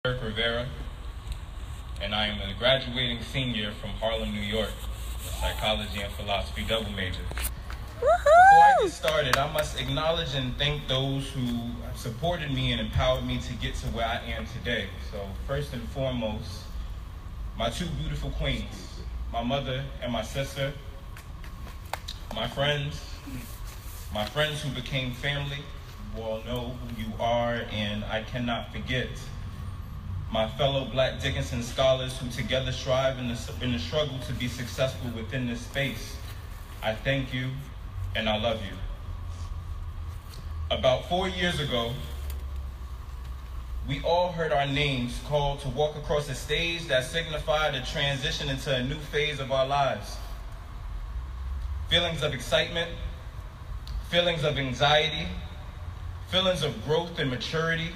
Erik Rivera, and I am a graduating senior from Harlem, New York, a psychology and philosophy double major. Before I get started, I must acknowledge and thank those who have supported me and empowered me to get to where I am today. So first and foremost, my two beautiful queens, my mother and my sister, my friends who became family. You all know who you are, and I cannot forget my fellow Black Dickinson scholars who together strive in the struggle to be successful within this space. I thank you, and I love you. About 4 years ago, we all heard our names called to walk across a stage that signified a transition into a new phase of our lives. Feelings of excitement, feelings of anxiety, feelings of growth and maturity,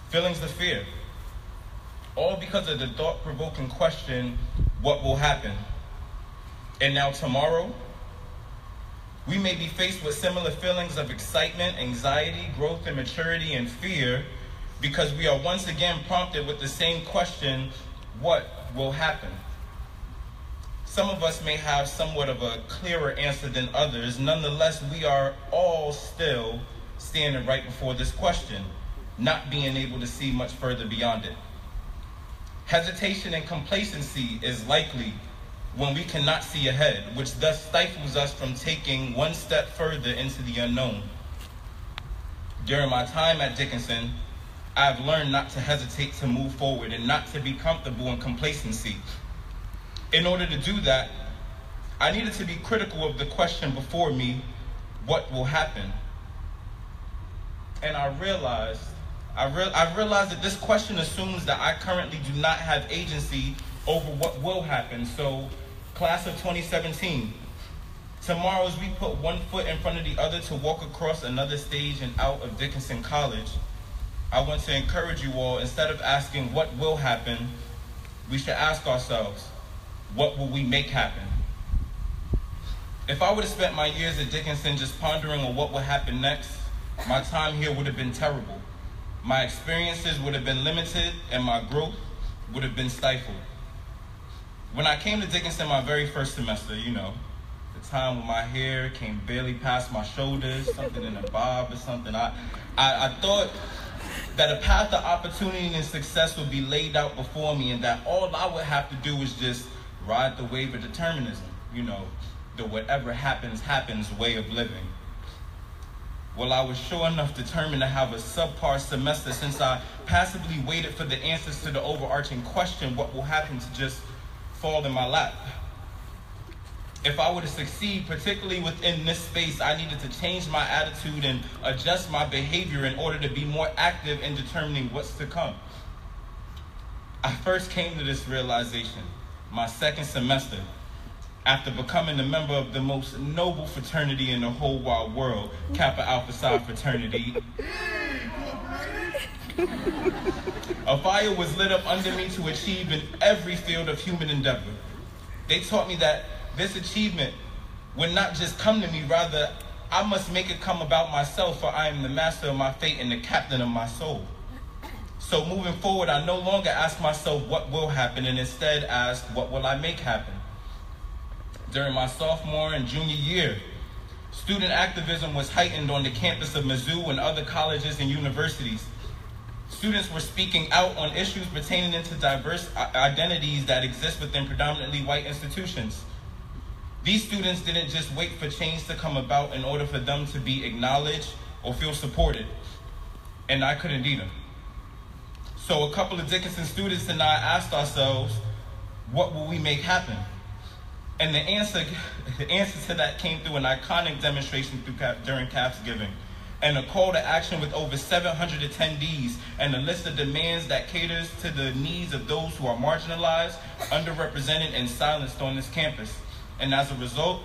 feelings of fear. All because of the thought-provoking question, what will happen? And now tomorrow, we may be faced with similar feelings of excitement, anxiety, growth and maturity, and fear because we are once again prompted with the same question, what will happen? Some of us may have somewhat of a clearer answer than others. Nonetheless, we are all still standing right before this question, not being able to see much further beyond it. Hesitation and complacency is likely when we cannot see ahead, which thus stifles us from taking one step further into the unknown. During my time at Dickinson, I've learned not to hesitate to move forward and not to be comfortable in complacency. In order to do that, I needed to be critical of the question before me, what will happen? And I realized that this question assumes that I currently do not have agency over what will happen. So, class of 2017, tomorrow as we put one foot in front of the other to walk across another stage and out of Dickinson College, I want to encourage you all, instead of asking what will happen, we should ask ourselves, what will we make happen? If I would have spent my years at Dickinson just pondering on what would happen next, my time here would have been terrible. My experiences would have been limited and my growth would have been stifled. When I came to Dickinson my very first semester, the time when my hair came barely past my shoulders, something in a bob or something, I thought that a path of opportunity and success would be laid out before me and that all I would have to do was just ride the wave of determinism, the whatever happens, happens way of living. Well, I was sure enough determined to have a subpar semester since I passively waited for the answers to the overarching question, what will happen, to just fall in my lap. If I were to succeed, particularly within this space, I needed to change my attitude and adjust my behavior in order to be more active in determining what's to come. I first came to this realization my second semester, after becoming a member of the most noble fraternity in the whole wide world, Kappa Alpha Psi fraternity. A fire was lit up under me to achieve in every field of human endeavor. They taught me that this achievement would not just come to me, rather I must make it come about myself, for I am the master of my fate and the captain of my soul. So moving forward, I no longer ask myself what will happen, and instead ask, what will I make happen? During my sophomore and junior year, student activism was heightened on the campus of Mizzou and other colleges and universities. Students were speaking out on issues pertaining to diverse identities that exist within predominantly white institutions. These students didn't just wait for change to come about in order for them to be acknowledged or feel supported, and I couldn't either. So a couple of Dickinson students and I asked ourselves, what will we make happen? And the answer to that came through an iconic demonstration during CAPS Giving, and a call to action with over 700 attendees, and a list of demands that caters to the needs of those who are marginalized, underrepresented, and silenced on this campus. And as a result,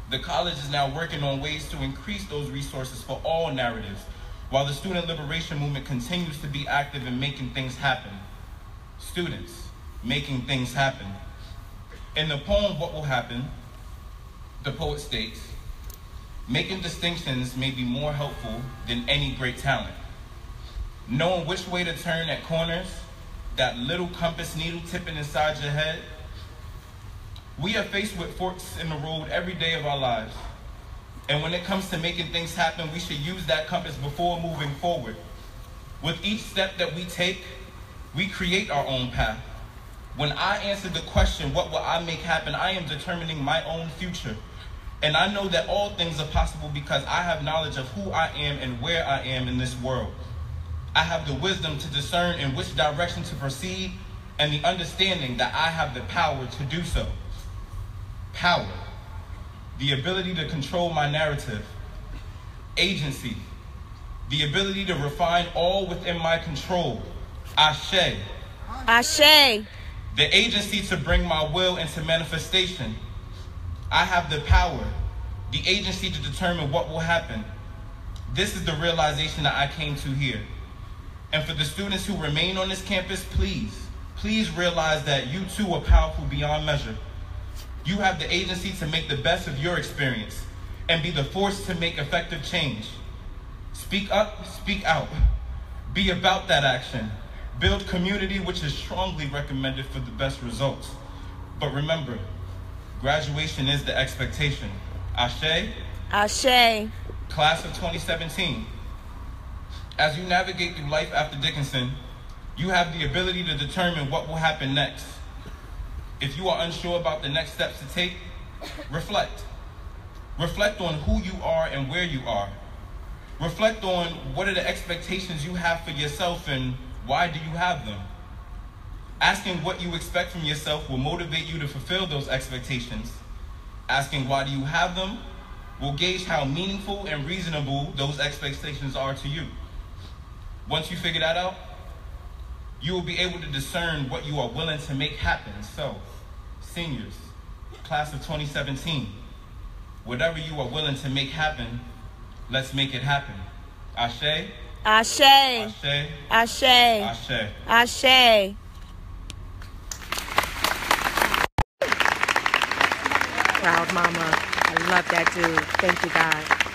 the college is now working on ways to increase those resources for all narratives, while the student liberation movement continues to be active in making things happen. Students making things happen. In the poem, What Will Happen, the poet states, making distinctions may be more helpful than any great talent. knowing which way to turn at corners, that little compass needle tipping inside your head. We are faced with forks in the road every day of our lives. And when it comes to making things happen, we should use that compass before moving forward. With each step that we take, we create our own path. When I answer the question, what will I make happen, I am determining my own future. And I know that all things are possible because I have knowledge of who I am and where I am in this world. I have the wisdom to discern in which direction to proceed and the understanding that I have the power to do so. Power, the ability to control my narrative. Agency, the ability to refine all within my control. Ashe. Ashe. The agency to bring my will into manifestation. I have the power, the agency to determine what will happen. This is the realization that I came to here. And for the students who remain on this campus, please realize that you too are powerful beyond measure. You have the agency to make the best of your experience and be the force to make effective change. Speak up, speak out. Be about that action. Build community, which is strongly recommended for the best results. But remember, graduation is the expectation. Ashe. Ashe. Class of 2017. As you navigate through life after Dickinson, you have the ability to determine what will happen next. If you are unsure about the next steps to take, reflect. Reflect on who you are and where you are. Reflect on what are the expectations you have for yourself and why do you have them. Asking what you expect from yourself will motivate you to fulfill those expectations. Asking why do you have them will gauge how meaningful and reasonable those expectations are to you. Once you figure that out, you will be able to discern what you are willing to make happen. So, seniors, class of 2017, whatever you are willing to make happen, let's make it happen. Ashe. Ashe. Ashe. Ashe. Ashe. Ashe. Proud mama. I love that dude. Thank you, God.